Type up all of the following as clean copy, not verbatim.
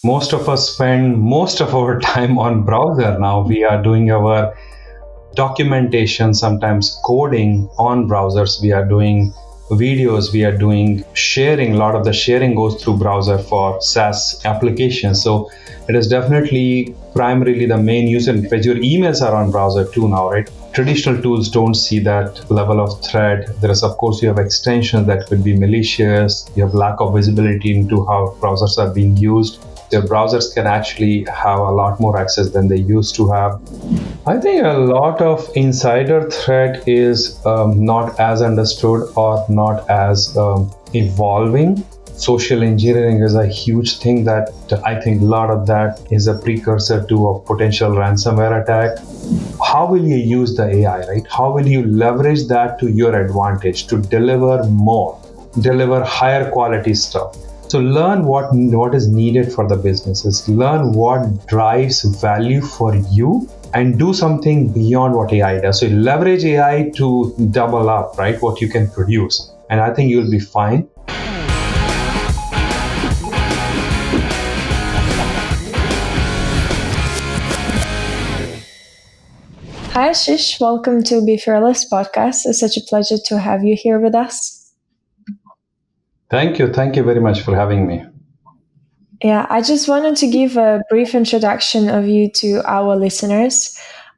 Most of us spend most of our time on browser now. We are doing our documentation, sometimes coding on browsers. We are doing videos, we are doing sharing. A lot of the sharing goes through browser for SaaS applications. So it is definitely primarily the main user interface. Your emails are on browser too now, right? Traditional tools don't see that level of threat. There is, of course, you have extensions that could be malicious. You have lack of visibility into how browsers are being used. Your browsers can actually have a lot more access than they used to have. I think a lot of insider threat is not as understood or not as evolving. Social engineering is a huge thing that I think a lot of that is a precursor to a potential ransomware attack. How will you use the AI, right? How will you leverage that to your advantage to deliver more, deliver higher quality stuff? So learn what is needed for the businesses, learn what drives value for you, and do something beyond what AI does. So leverage AI to double up, right, what you can produce. And I think you'll be fine. Hi, Ashish. Welcome to Be Fearless podcast. It's such a pleasure to have you here with us. Thank you. Thank you very much for having me. Yeah, I just wanted to give a brief introduction of you to our listeners.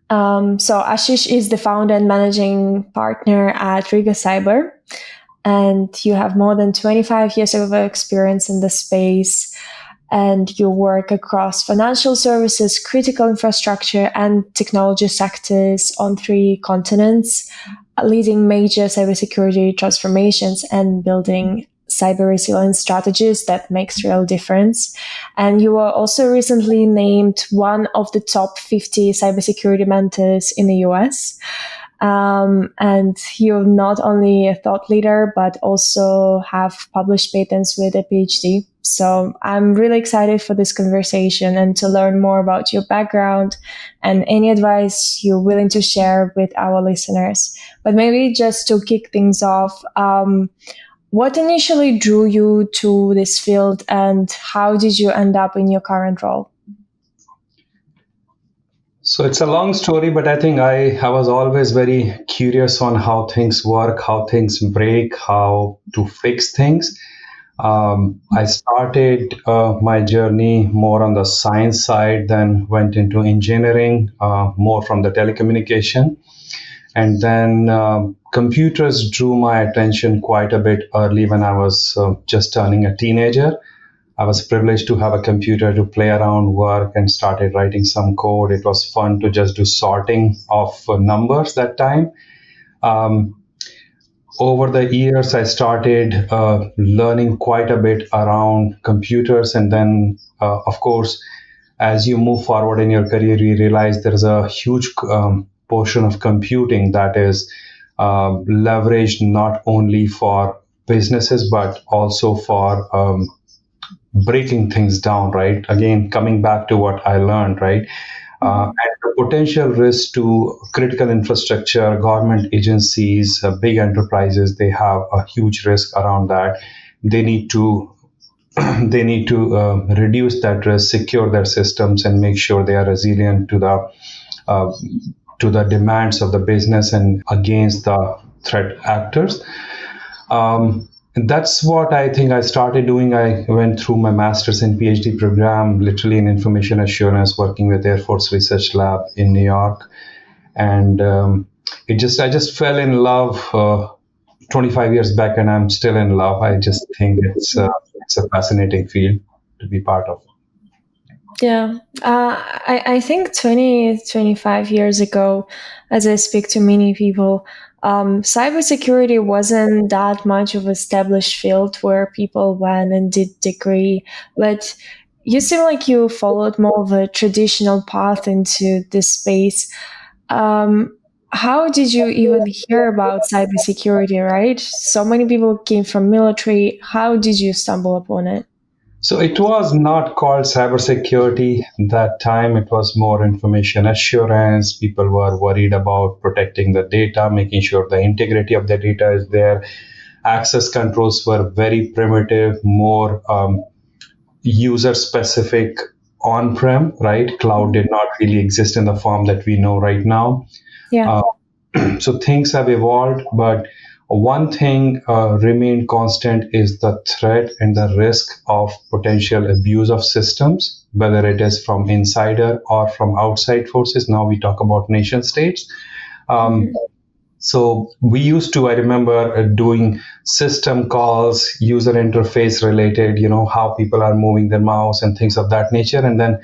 So, Ashish is the founder and managing partner at Riga Cyber, and you have more than 25 years of experience in the space. And you work across financial services, critical infrastructure, and technology sectors on 3 continents, leading major cybersecurity transformations and building cyber resilience strategies that makes real difference. And you were also recently named one of the top 50 cybersecurity mentors in the US. And you're not only a thought leader, but also have published patents with a PhD. So I'm really excited for this conversation and to learn more about your background and any advice you're willing to share with our listeners. But maybe just to kick things off, what initially drew you to this field and how did you end up in your current role? So it's a long story, but I think I was always very curious on how things work, how things break, how to fix things. I started my journey more on the science side, then went into engineering, more from the telecommunication. And then computers drew my attention quite a bit early when I was just turning a teenager. I was privileged to have a computer to play around, work, and started writing some code. It was fun to just do sorting of numbers that time. Um, Over the years, I started learning quite a bit around computers. And then, of course, as you move forward in your career, you realize there's a huge portion of computing that is leveraged not only for businesses, but also for breaking things down, right? Again, coming back to what I learned, right? And the potential risk to critical infrastructure, government agencies, big enterprises, they have a huge risk around that. They need to reduce that risk, secure their systems, and make sure they are resilient uh, to the demands of the business and against the threat actors. And that's what I think I started doing. I went through my master's and PhD program, literally in information assurance, working with Air Force Research Lab in New York. And I just fell in love 25 years back, and I'm still in love. I just think it's a fascinating field to be part of. Yeah, I think 25 years ago, as I speak to many people, cybersecurity wasn't that much of an established field where people went and did degree. But you seem like you followed more of a traditional path into this space. Um, how did you even hear about cybersecurity, right? So many people came from military. How did you stumble upon it? So it was not called cybersecurity that time. It was more information assurance. People were worried about protecting the data, making sure the integrity of the data is there. Access controls were very primitive, more user specific on-prem, right? Cloud did not really exist in the form that we know right now. Yeah. Uh, so things have evolved, but one thing remained constant is the threat and the risk of potential abuse of systems, whether it is from insider or from outside forces. Now we talk about nation states. Um, Mhm. so we used to, I remember doing system calls, user interface related, how people are moving their mouse and things of that nature. And then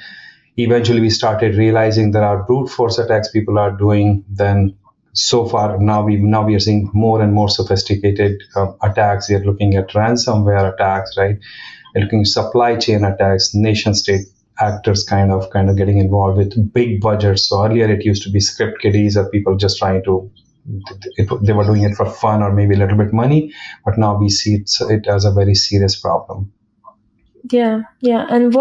eventually we started realizing there are brute force attacks people are doing. Then so far now we are seeing more and more sophisticated attacks. We are looking at ransomware attacks, right? We're looking at supply chain attacks, nation state actors kind of getting involved with big budgets. So earlier it used to be script kiddies or people just trying to, they were doing it for fun or maybe a little bit money, but now we see it as a very serious problem. Yeah, yeah. And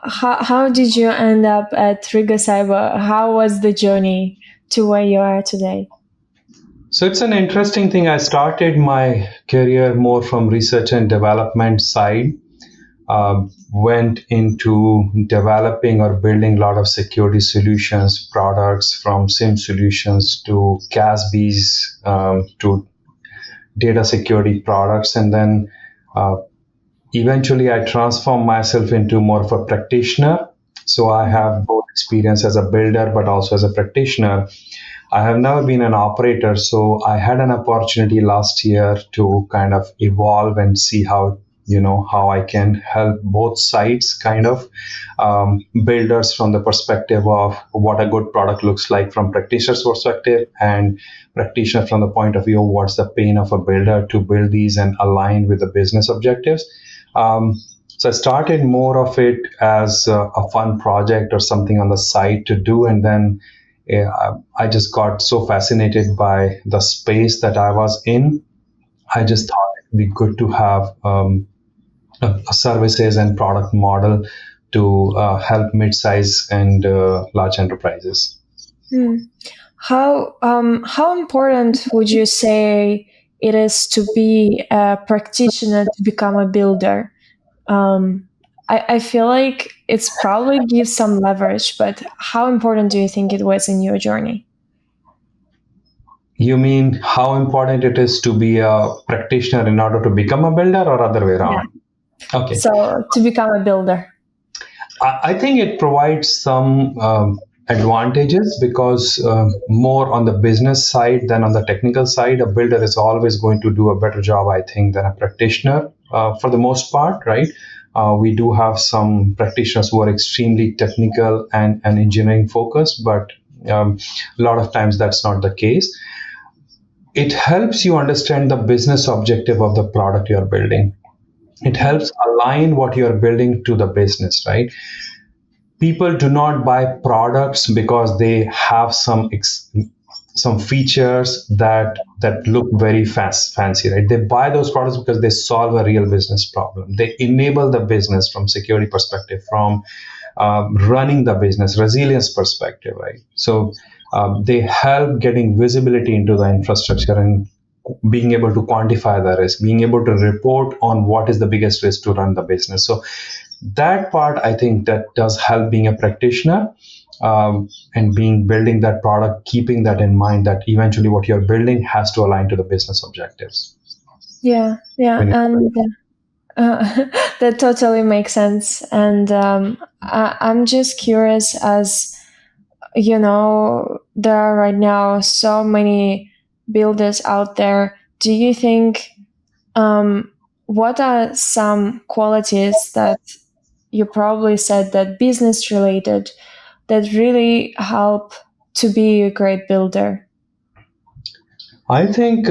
how did you end up at Riga Cyber? How was the journey to where you are today? So it's an interesting thing. I started my career more from research and development side. Went into developing or building a lot of security solutions, products from SIM solutions to CASBs to data security products, and then uh, eventually I transformed myself into more of a practitioner. So I have both experience as a builder but also as a practitioner. I have never been an operator, so I had an opportunity last year to kind of evolve and see how I can help both sides, kind of builders from the perspective of what a good product looks like from practitioner's perspective, and practitioner from the point of view of what's the pain of a builder to build these and align with the business objectives. So I started more of it as a fun project or something on the side to do, and then I just got so fascinated by the space that I was in. I just thought it'd be good to have a services and product model to help mid-size and large enterprises. Hmm. How important would you say it is to be a practitioner to become a builder? I feel like it's probably gives some leverage, but how important do you think it was in your journey? You mean how important it is to be a practitioner in order to become a builder, or other way Yeah. around? Okay. So to become a builder. I think it provides some advantages because more on the business side than on the technical side, a builder is always going to do a better job, I think, than a practitioner for the most part, right? We do have some practitioners who are extremely technical and engineering focused, but a lot of times that's not the case. It helps you understand the business objective of the product you're building. It helps align what you're building to the business, right? People do not buy products because they have some features that look very fancy, right? They buy those products because they solve a real business problem. They enable the business from security perspective, from running the business resilience perspective, right? So they help getting visibility into the infrastructure and being able to quantify the risk, being able to report on what is the biggest risk to run the business. So that part, I think, that does help being a practitioner, and being building that product, keeping that in mind that eventually what you're building has to align to the business objectives. Yeah, yeah, When you and that totally makes sense. And I'm just curious, as there are right now so many builders out there. Do you think what are some qualities that you probably said that business related that really help to be a great builder? I think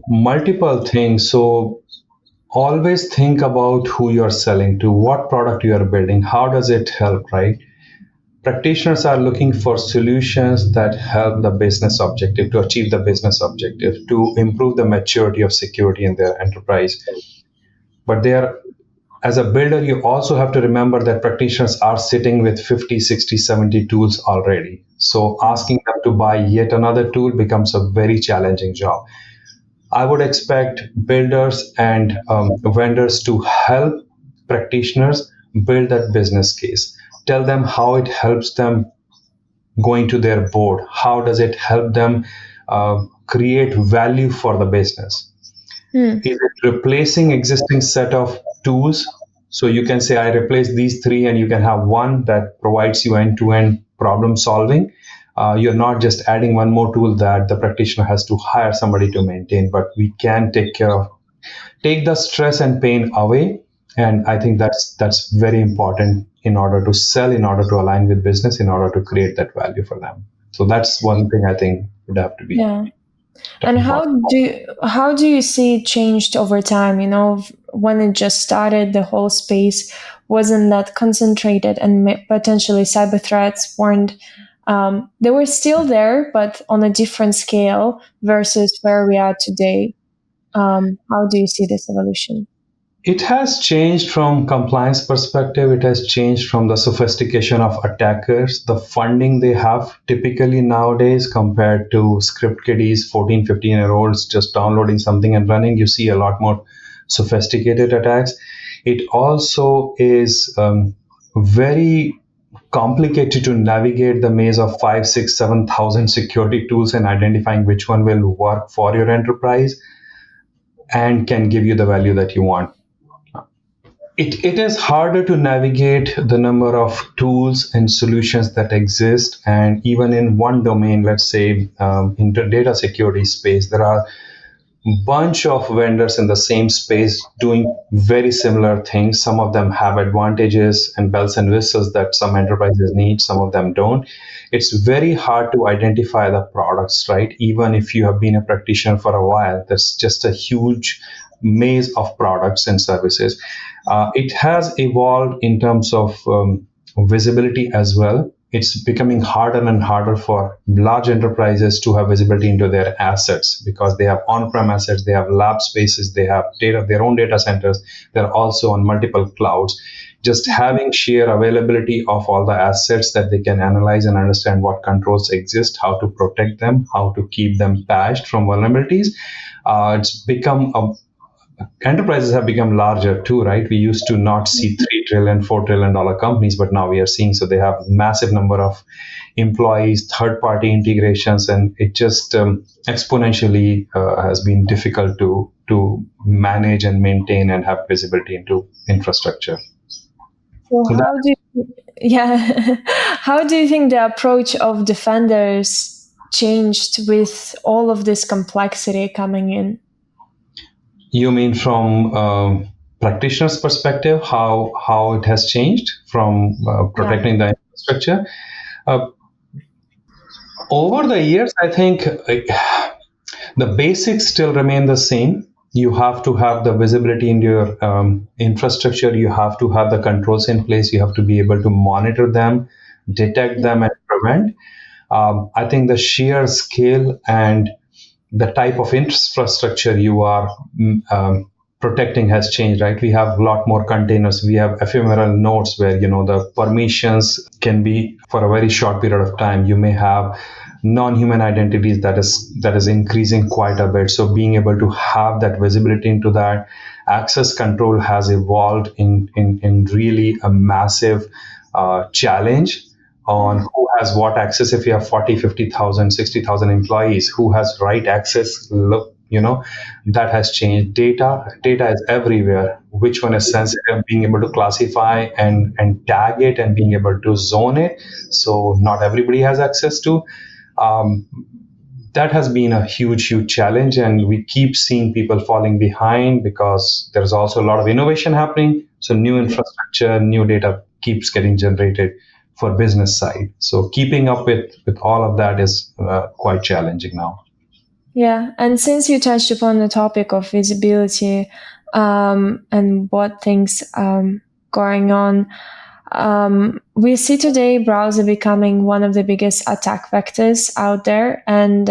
multiple things. So always think about who you're selling to, what product you are building, how does it help, right? Practitioners are looking for solutions that help the business objective, to achieve the business objective, to improve the maturity of security in their enterprise. But they are, as a builder, you also have to remember that practitioners are sitting with 50, 60, 70 tools already. So asking them to buy yet another tool becomes a very challenging job. I would expect builders and vendors to help practitioners build that business case. Tell them how it helps them going to their board. How does it help them create value for the business? Hmm. Is it replacing existing set of tools? So you can say, I replace these three, and you can have one that provides you end-to-end problem solving. You're not just adding one more tool that the practitioner has to hire somebody to maintain, but we can take the stress and pain away. And I think that's very important in order to sell, in order to align with business, in order to create that value for them. So that's one thing I think would have to be Yeah. And important. how do you see it changed over time? You know, when it just started, the whole space wasn't that concentrated, and potentially cyber threats weren't. They were still there, but on a different scale versus where we are today. How do you see this evolution? It has changed from compliance perspective. It has changed from the sophistication of attackers, the funding they have typically nowadays compared to script kiddies, 14, 15-year olds just downloading something and running. You see a lot more sophisticated attacks. It also is very complicated to navigate the maze of 5, 6, 7,000 security tools and identifying which one will work for your enterprise and can give you the value that you want. It is harder to navigate the number of tools and solutions that exist. And even in one domain, let's say in the data security space, there are bunch of vendors in the same space doing very similar things. Some of them have advantages and bells and whistles that some enterprises need, some of them don't. It's very hard to identify the products, right? Even if you have been a practitioner for a while, there's just a huge maze of products and services. It has evolved in terms of visibility as well. It's becoming harder and harder for large enterprises to have visibility into their assets because they have on-prem assets, they have lab spaces, they have data, their own data centers. They're also on multiple clouds. Just having sheer availability of all the assets that they can analyze and understand what controls exist, how to protect them, how to keep them patched from vulnerabilities. It's become a Enterprises have become larger too, right? We used to not see $3 trillion, $4 trillion companies, but now we are seeing. So they have massive number of employees, third-party integrations, and it just exponentially has been difficult to manage and maintain and have visibility into infrastructure. So So that, how do yeah, how do you think the approach of defenders changed with all of this complexity coming in? you mean from practitioners' perspective, how it has changed from Yeah. protecting the infrastructure? Uh, Over the years, I think the basics still remain the same. You have to have the visibility in your infrastructure. You have to have the controls in place. You have to be able to monitor them, detect them, and prevent. I think the sheer scale and the type of infrastructure you are protecting has changed, right? We have a lot more containers. We have ephemeral nodes where the permissions can be for a very short period of time. You may have non-human identities that is increasing quite a bit. So being able to have that visibility into that access control has evolved in really a massive challenge on who has what access. If you have 40, 50,000, 60,000 employees, who has right access, look, that has changed. Data is everywhere. Which one is sensitive, being able to classify and tag it and being able to zone it, so not everybody has access to. um, that has been a huge challenge, and we keep seeing people falling behind because there's also a lot of innovation happening. So new infrastructure, new data keeps getting generated for business side. So keeping up with all of that is quite challenging now. Yeah, and since you touched upon the topic of visibility and what things going on, we see today browser becoming one of the biggest attack vectors out there. And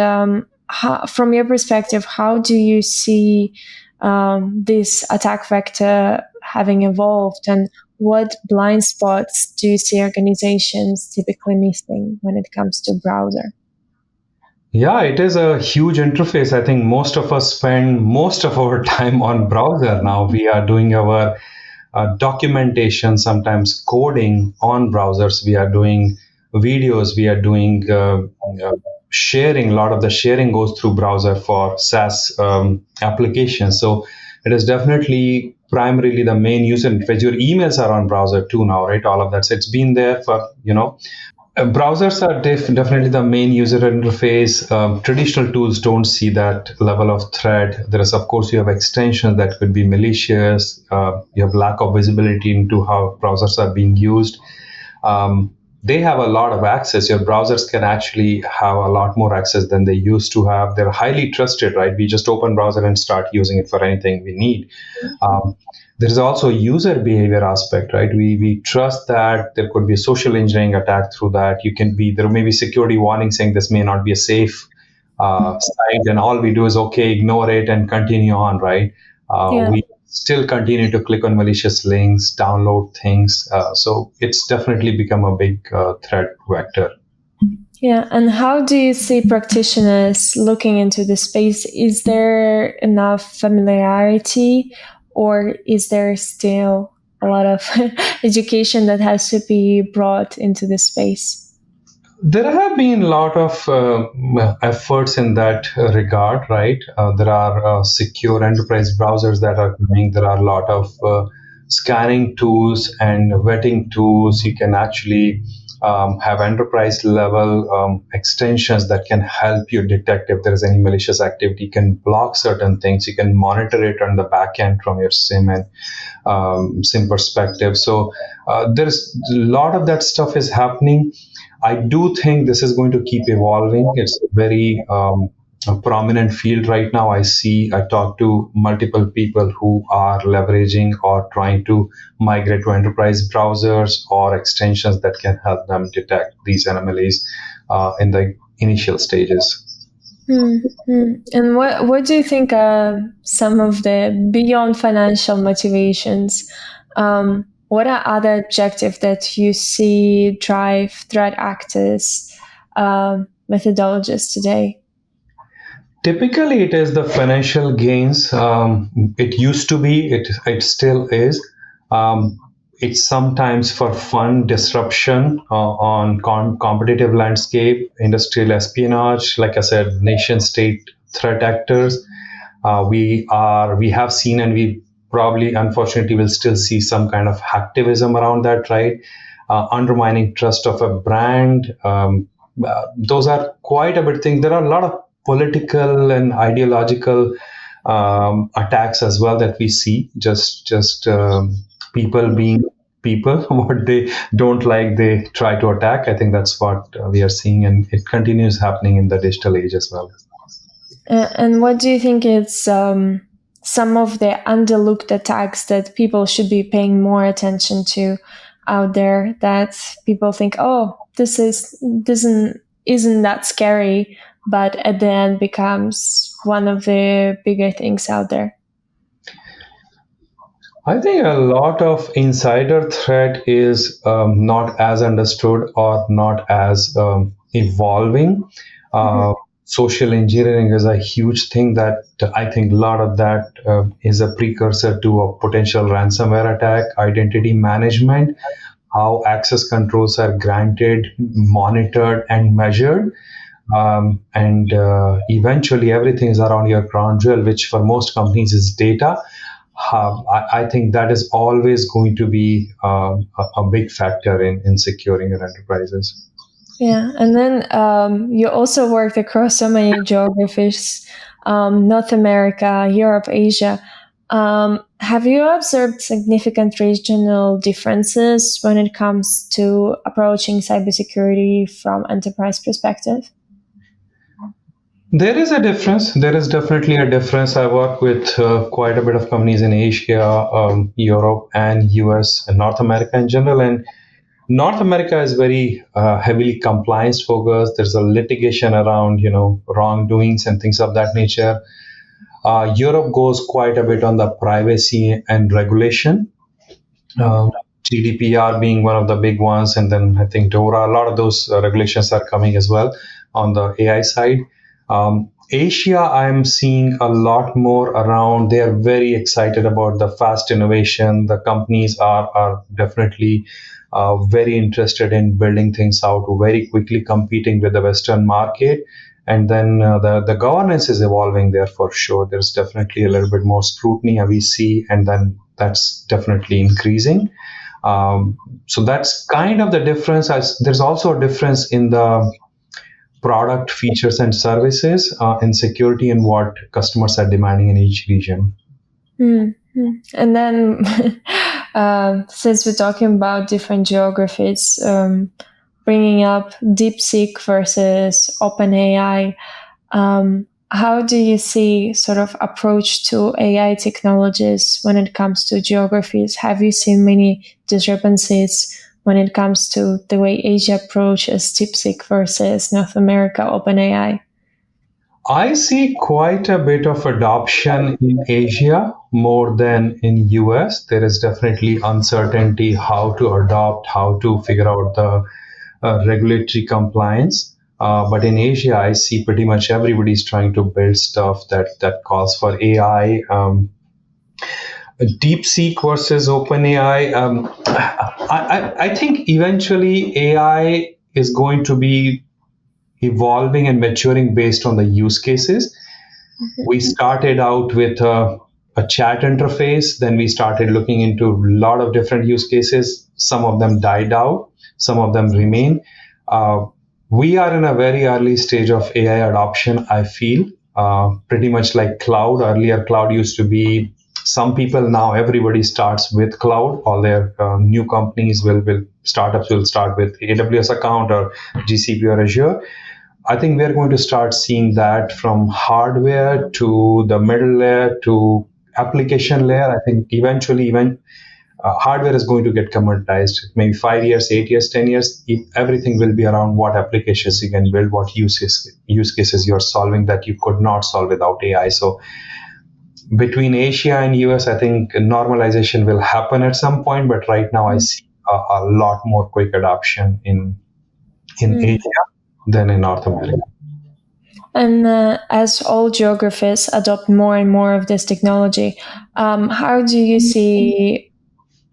from your perspective, how do you see this attack vector having evolved, and what blind spots do you see organizations typically missing when it comes to browser? Yeah, it is a huge interface. I think most of us spend most of our time on browser now. We are doing our documentation, sometimes coding on browsers. We are doing videos, we are doing sharing. A lot of the sharing goes through browser for SaaS applications. So it is definitely primarily the main user interface. Your emails are on browser too now, right? All of that. So it's been there for, browsers are definitely the main user interface. Traditional tools don't see that level of threat. There is, of course, you have extensions that could be malicious. You have lack of visibility into how browsers are being used. They have a lot of access. Your browsers can actually have a lot more access than they used to have. They're highly trusted, right? We just open browser and start using it for anything we need. Um, there is also a user behavior aspect, right? We trust that there could be a social engineering attack through that. There may be security warning saying this may not be a safe site, and all we do is okay, ignore it and continue on, right? Yeah. We still continue to click on malicious links, download things. So it's definitely become a big threat vector. Yeah. And how do you see practitioners looking into the space? Is there enough familiarity, or is there still a lot of education that has to be brought into the space? There have been a lot of efforts in that regard, right? There are secure enterprise browsers that are coming. There are a lot of scanning tools and vetting tools. You can actually have enterprise level extensions that can help you detect if there is any malicious activity. You can block certain things. You can monitor it on the back end from your SIM and SIM perspective. So there's a lot of that stuff is happening. I do think this is going to keep evolving. It's a very a prominent field right now. I talk to multiple people who are leveraging or trying to migrate to enterprise browsers or extensions that can help them detect these anomalies in the initial stages. And what do you think are some of the beyond financial motivations? What are other objectives that you see drive threat actors methodologists today? Typically, it is the financial gains. It used to be, it still is. Um, it's sometimes for fun disruption on competitive landscape, industrial espionage, like I said, nation state threat actors. We have seen, and we probably, unfortunately, will still see some kind of hacktivism around that, right? Undermining trust of a brand. Those are quite a bit things. There are a lot of political and ideological attacks as well that we see. Just people being people, what they don't like, they try to attack. I think that's what we are seeing, and it continues happening in the digital age as well. And what do you think is some of the underlooked attacks that people should be paying more attention to out there, that people think, oh, isn't that scary, but at the end becomes one of the bigger things out there? I think a lot of insider threat is not as understood or not as evolving. Mhm. Uh, Social engineering is a huge thing that I think a lot of that is a precursor to a potential ransomware attack, identity management, how access controls are granted, monitored, and measured. And eventually, everything is around your crown jewel, which for most companies is data. I think that is always going to be a big factor in securing your enterprises. Yeah, and then you also worked across so many geographies, North America, Europe, Asia. Have you observed significant regional differences when it comes to approaching cybersecurity from enterprise perspective? There is a difference. There is definitely a difference. I work with quite a bit of companies in Asia, Europe, and US, and North America in general. And North America is very heavily compliance focused. There's a litigation around, wrongdoings and things of that nature. Europe goes quite a bit on the privacy and regulation. Uh, GDPR being one of the big ones, and then I think DORA. A lot of those regulations are coming as well on the AI side. Asia, I'm seeing a lot more around. They are very excited about the fast innovation. The companies are definitely very interested in building things out very quickly, competing with the Western market. And then the governance is evolving there for sure. There's definitely a little bit more scrutiny we see, and then that's definitely increasing. So that's kind of the difference. There's also a difference in the product features and services and security and what customers are demanding in each region. And then, since we're talking about different geographies, bringing up DeepSeek versus OpenAI, how do you see sort of approach to AI technologies when it comes to geographies? Have you seen many discrepancies when it comes to the way Asia approaches DeepSeek versus North America OpenAI? I see quite a bit of adoption in Asia more than in US. There is definitely uncertainty how to adopt, how to figure out the regulatory compliance. But in Asia, I see pretty much everybody's trying to build stuff that calls for AI. DeepSeek versus OpenAI. I think eventually AI is going to be evolving and maturing based on the use cases. We started out with a chat interface, then we started looking into a lot of different use cases. Some of them died out, some of them remain. We are in a very early stage of AI adoption, I feel. Pretty much like cloud. Earlier, cloud used to be some people. Now everybody starts with cloud. All their new companies startups will start with AWS account or GCP or Azure. I think we're going to start seeing that from hardware to the middle layer to application layer. I think eventually, even hardware is going to get commoditized. Maybe 5 years, 8 years, 10 years, everything will be around what applications you can build, what use cases you're solving that you could not solve without AI. So between Asia and US, I think normalization will happen at some point. But right now, I see a lot more quick adoption in Asia than in North America. And as all geographies adopt more and more of this technology, how do you see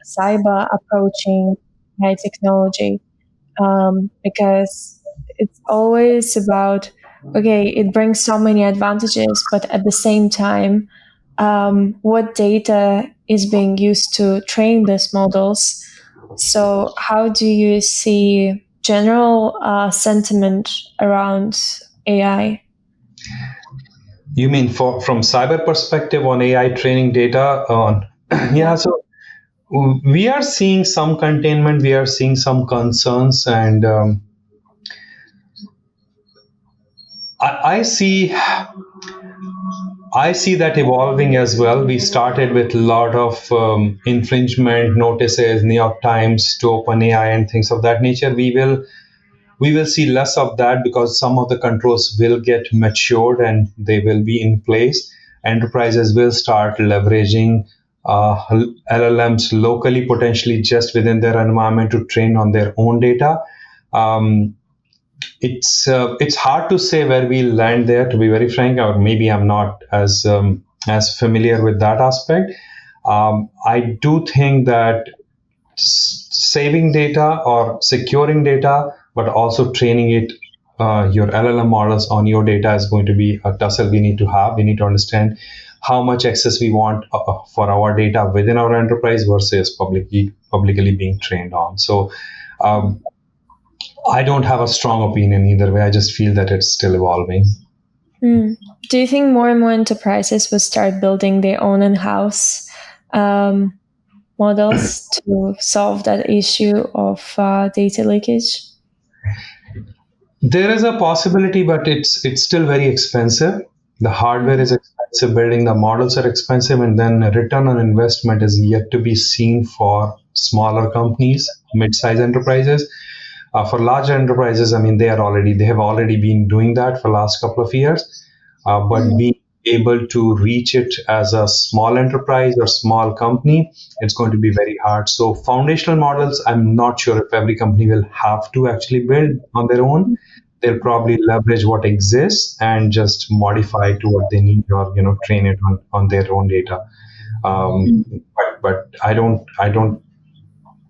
cyber approaching AI technology? Because it's always about, okay, it brings so many advantages, but at the same time, what data is being used to train these models? So, how do you see general sentiment around AI? You mean from cyber perspective on AI training data on? Yeah, so we are seeing some containment, we are seeing some concerns, and I see that evolving as well. We started with a lot of infringement notices, New York Times to OpenAI and things of that nature. We will see less of that because some of the controls will get matured and they will be in place. Enterprises will start leveraging LLMs locally, potentially just within their environment to train on their own data. It's hard to say where we land there, to be very frank, or maybe I'm not as familiar with that aspect. I do think that saving data or securing data, but also training your LLM models on your data is going to be a tussle we need to have. We need to understand how much access we want for our data within our enterprise versus publicly being trained on. So I don't have a strong opinion either way. I just feel that it's still evolving. Do you think more and more enterprises will start building their own in-house models to solve that issue of data leakage? There is a possibility, but it's still very expensive. The hardware is expensive, building the models are expensive, and then return on investment is yet to be seen for smaller companies, mid-sized enterprises. For larger enterprises, I mean, they have already been doing that for the last couple of years, but being able to reach it as a small enterprise or small company, it's going to be very hard. So foundational models, I'm not sure if every company will have to actually build on their own. they'll probably leverage what exists and just modify it to what they need, or train it on their own data. But I don't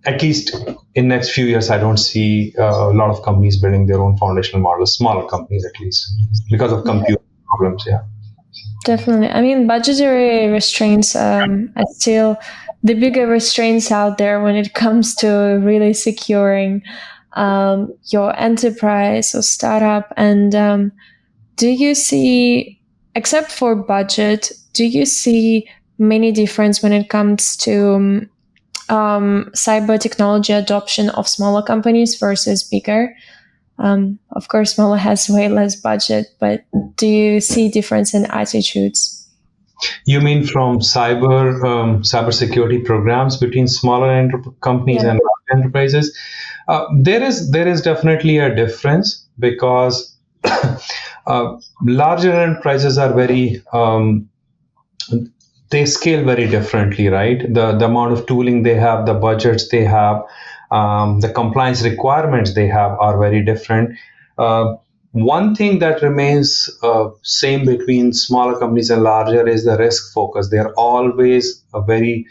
at least in next few years, I don't see a lot of companies building their own foundational models, smaller companies at least, because of compute problems. Yeah. Definitely. I mean, budgetary restraints are still the bigger restraints out there when it comes to really securing your enterprise or startup. And do you see, except for budget, do you see many difference when it comes to cyber technology adoption of smaller companies versus bigger? Of course, smaller has way less budget, but do you see difference in attitudes? You mean from cybersecurity programs between smaller companies Yeah. and large enterprises? There is definitely a difference, because larger enterprises are very they scale very differently, right? The amount of tooling they have, the budgets they have, the compliance requirements they have are very different. One thing that remains same between smaller companies and larger is the risk focus. They're always a very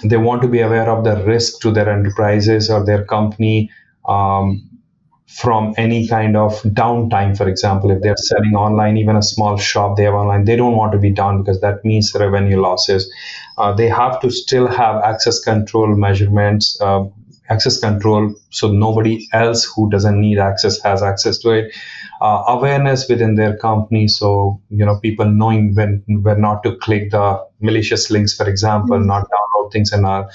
they want to be aware of the risk to their enterprises or their company, from any kind of downtime. For example, if they're selling online, even a small shop they have online, they don't want to be down, because that means revenue losses. They have to still have access control measurements, access control, so nobody else who doesn't need access has access to it. Awareness within their company, so people knowing when not to click the malicious links, for example, not download things, and all.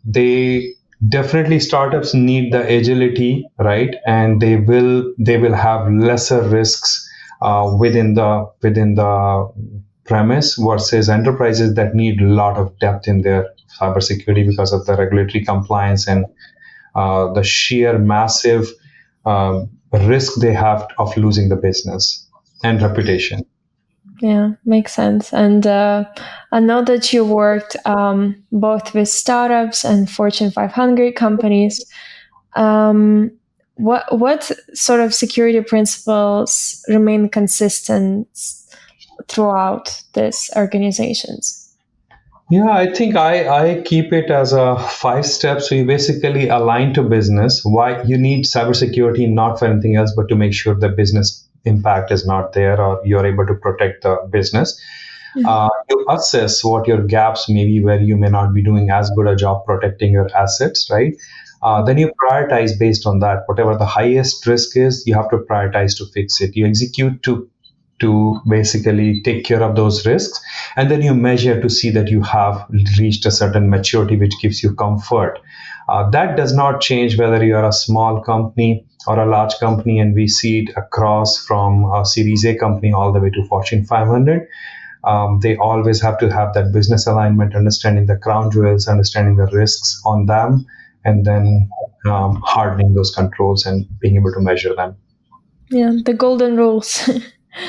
They definitely, startups need the agility, right? And they will have lesser risks within the premise, versus enterprises that need a lot of depth in their cybersecurity because of the regulatory compliance and the sheer massive risk they have of losing the business and reputation. Yeah, makes sense. And I know that you worked both with startups and Fortune 500 companies. What sort of security principles remain consistent throughout these organizations? Yeah, I think I keep it as a 5 steps. We basically align to business. Why you need cybersecurity, not for anything else, but to make sure the business impact is not there, or you're able to protect the business. You assess what your gaps may be, where you may not be doing as good a job protecting your assets, right? Then you prioritize based on that. Whatever the highest risk is, you have to prioritize to fix it. You execute to basically take care of those risks, and then you measure to see that you have reached a certain maturity, which gives you comfort. That does not change whether you are a small company or a large company, and we see it across from a Series A company all the way to Fortune 500. They always have to have that business alignment, understanding the crown jewels, understanding the risks on them, and then hardening those controls and being able to measure them. Yeah, the golden rules.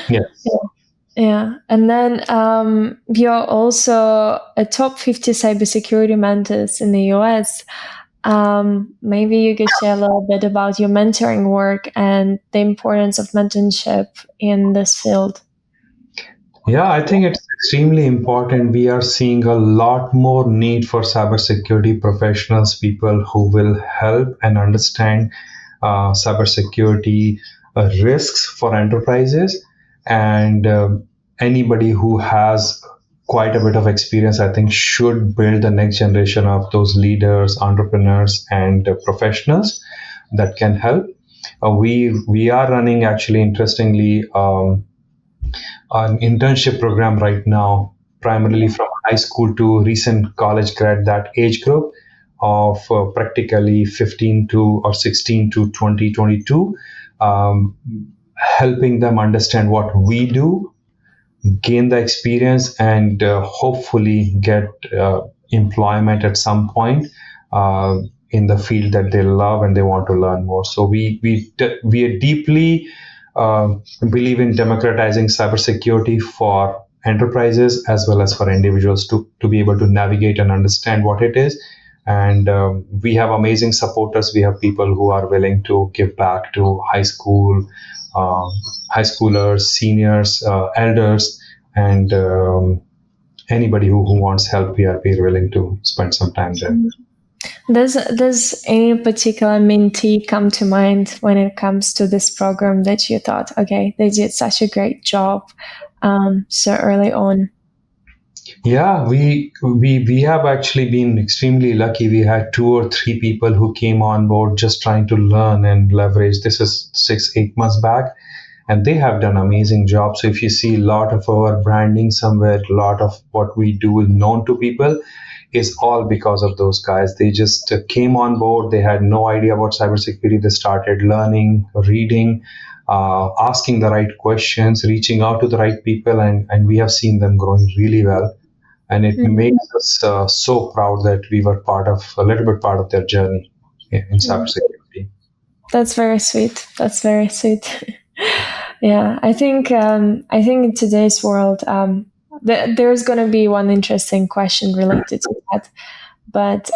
Yes. Yeah, and then you're also a top 50 cybersecurity mentors in the US. Maybe you could share a little bit about your mentoring work and the importance of mentorship in this field. Yeah, I think it's extremely important. We are seeing a lot more need for cybersecurity professionals, people who will help and understand cybersecurity risks for enterprises. And anybody who has quite a bit of experience, I think, should build the next generation of those leaders, entrepreneurs, and professionals that can help. We are running, actually, interestingly, an internship program right now, primarily from high school to recent college grad, that age group of practically 15 to or 16 to 2022, helping them understand what we do, gain the experience, and hopefully get employment at some point in the field that they love and they want to learn more. So we are deeply believe in democratizing cybersecurity for enterprises as well as for individuals to be able to navigate and understand what it is, And we have amazing supporters. We have people who are willing to give back to uh, high schoolers, seniors, elders, and anybody who wants help. We are willing to spend some time there. Does any particular mentee come to mind when it comes to this program that you thought, okay, they did such a great job so early on? Yeah, we have actually been extremely lucky. We had 2 or 3 people who came on board just trying to learn and leverage. This is 6, 8 months back, and they have done amazing job. So if you see a lot of our branding somewhere, a lot of what we do is known to people, is all because of those guys. They just came on board. They had no idea about cybersecurity. They started learning, reading, asking the right questions, reaching out to the right people, and we have seen them growing really well. And it makes us so proud that we were a little bit part of their journey in cybersecurity. That's very sweet. That's very sweet. Yeah, I think in today's world, there's going to be one interesting question related to that. But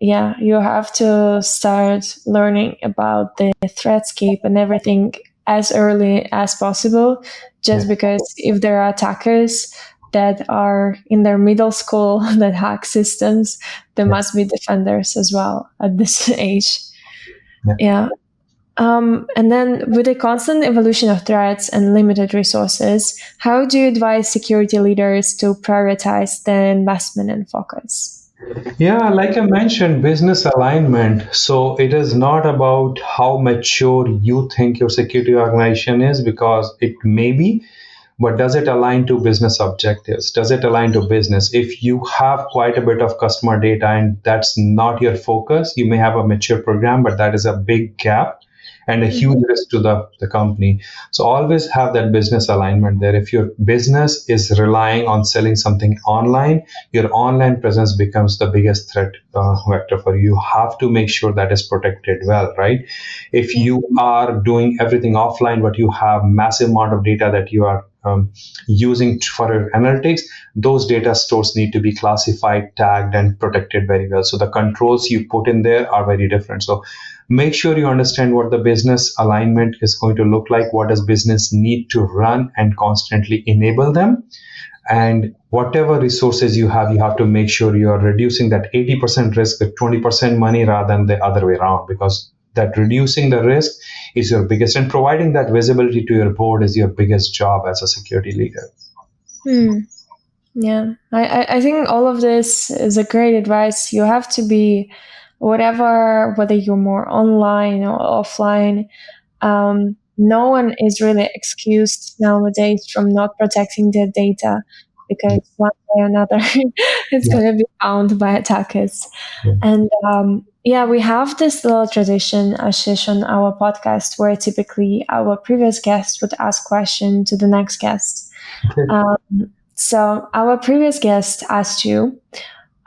yeah, you have to start learning about the threatscape and everything as early as possible, just because if there are attackers that are in their middle school that hack systems, there must be defenders as well at this age. Yeah. And then, with the constant evolution of threats and limited resources, how do you advise security leaders to prioritize their investment and focus? Yeah, like I mentioned, business alignment. So it is not about how mature you think your security organization is, because it may be, but does it align to business objectives? Does it align to business? If you have quite a bit of customer data and that's not your focus, you may have a mature program, but that is a big gap and a huge risk to the company. So always have that business alignment there. If your business is relying on selling something online, your online presence becomes the biggest threat vector for you. You have to make sure that is protected well, right? If you are doing everything offline, but you have massive amount of data that you are using for your analytics, those data stores need to be classified, tagged, and protected very well. So the controls you put in there are very different. So make sure you understand what the business alignment is going to look like, what does business need to run, and constantly enable them. And whatever resources you have to make sure you are reducing that 80% risk with 20% money rather than the other way around, because that reducing the risk is your biggest, and providing that visibility to your board is your biggest job as a security leader. Yeah, I think all of this is a great advice. You have to be, whether you're more online or offline, no one is really excused nowadays from not protecting their data, because one way or another it's going to be found by attackers. And yeah, we have this little tradition, Ashish, on our podcast where typically our previous guest would ask question to the next guest. So our previous guest asked you,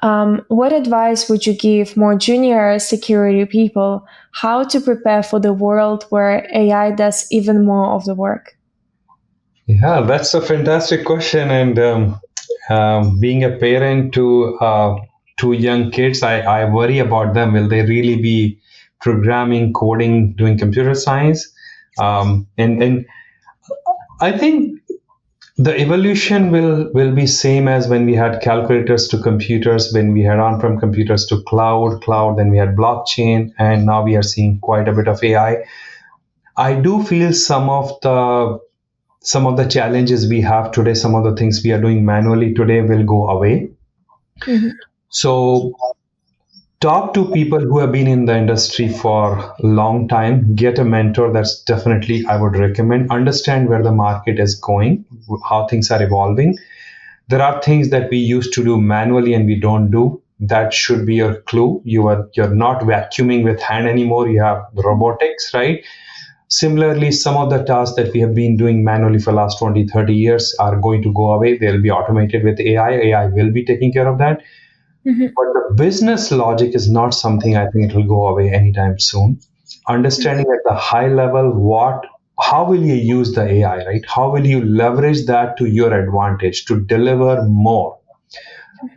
what advice would you give more junior security people how to prepare for the world where AI does even more of the work? Yeah, that's a fantastic question. And being a parent to 2 young kids, I worry about them. Will they really be programming, coding, doing computer science? And I think the evolution will be same as when we had calculators to computers, when we had on-prem computers to cloud, then we had blockchain, and now we are seeing quite a bit of AI. I do feel some of the challenges we have today, some of the things we are doing manually today will go away. So talk to people who have been in the industry for a long time, get a mentor. That's definitely I would recommend. Understand where the market is going, how things are evolving. There are things that we used to do manually and we don't do. That should be your clue. You're not vacuuming with hand anymore. You have robotics, right? Similarly, some of the tasks that we have been doing manually for the last 20, 30 years are going to go away. They'll be automated with AI. AI will be taking care of that. But the business logic is not something I think it will go away anytime soon. Understanding at the high level how will you use the AI, right? How will you leverage that to your advantage to deliver more?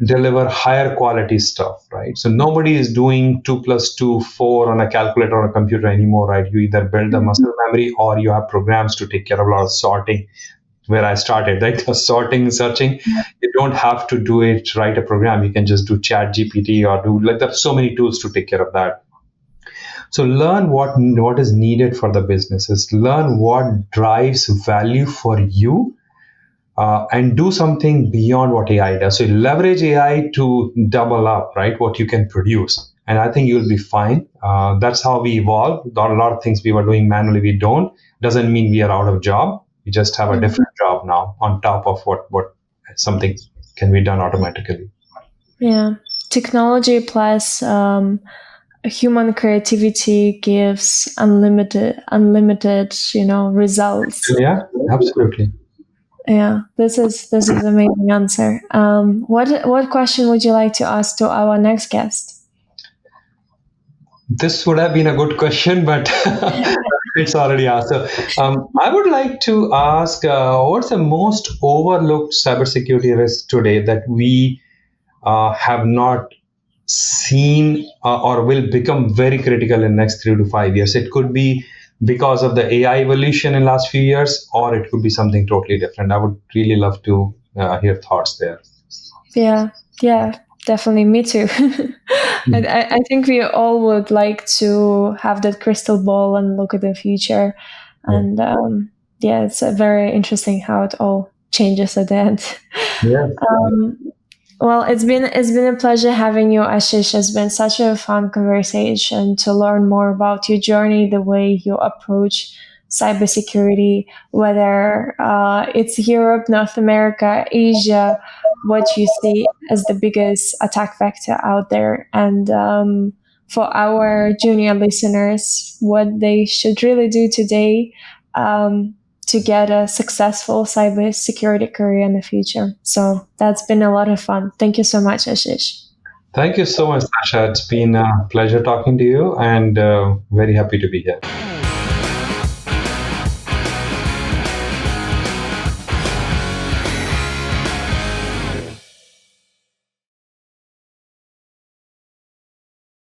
deliver higher quality stuff, right? So nobody is doing 2 plus 2 4 on a calculator or a computer anymore, right? You either build the muscle memory or you have programs to take care of a lot of sorting. Where I started, right? The sorting, searching, you don't have to do it, write a program. You can just do Chat GPT or do, like, there's so many tools to take care of that. So learn what is needed for the businesses. Learn what drives value for you, and do something beyond what AI does. So leverage AI to double up, right? What you can produce, and I think you'll be fine. That's how we evolve. A lot of things we were doing manually, we don't. Doesn't mean we are out of job. We just have a different job now on top of what something can be done automatically. Yeah. Technology plus human creativity gives unlimited, results. Yeah, absolutely. Yeah, this is amazing answer. What question would you like to ask to our next guest? This would have been a good question, but it's already asked. So, I would like to ask, what's the most overlooked cybersecurity risk today that we have not seen, or will become very critical in next 3 to 5 years? It could be because of the AI evolution in last few years, or it could be something totally different. I would really love to hear thoughts there. Yeah, definitely. Me too. I think we all would like to have that crystal ball and look at the future. Yeah. And yeah, it's very interesting how it all changes at the end. Yeah. Um, well, it's been a pleasure having you, Ashish. It's been such a fun conversation to learn more about your journey, the way you approach cybersecurity, whether it's Europe, North America, Asia, what you see as the biggest attack vector out there, and for our junior listeners, what they should really do today. To get a successful cybersecurity career in the future. So that's been a lot of fun. Thank you so much, Ashish. Thank you so much, Sasha. It's been a pleasure talking to you, and very happy to be here.